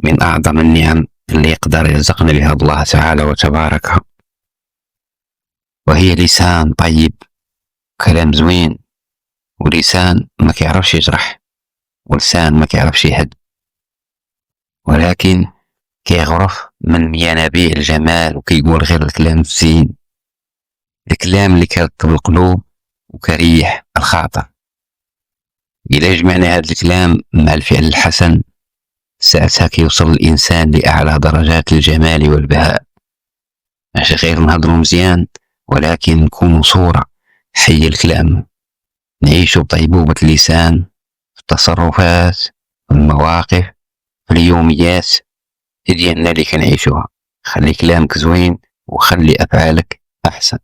من أعظم النعم اللي يقدر يرزقنا بها الله تعالى وتبارك، وهي لسان طيب، كلام زوين، ولسان ما كيعرفش يجرح، ولسان ما كيعرفش يهد، ولكن كيغرف من ينابيع الجمال وكيقول غير الكلام الزين، الكلام اللي كيرطب القلوب وكريح الخاطر. إلا جمعنا هذا الكلام مع الفعل الحسن ساعتها كيوصل الإنسان لأعلى درجات الجمال والبهاء. ماشي غير نهضروا مزيان، ولكن نكونوا صورة حي الكلام، نعيشوا بطيبوبة اللسان في التصرفات، في المواقف، في اليوميات ديالنا اللي كنعيشوها. خلي كلامك زوين وخلي أفعالك أحسن.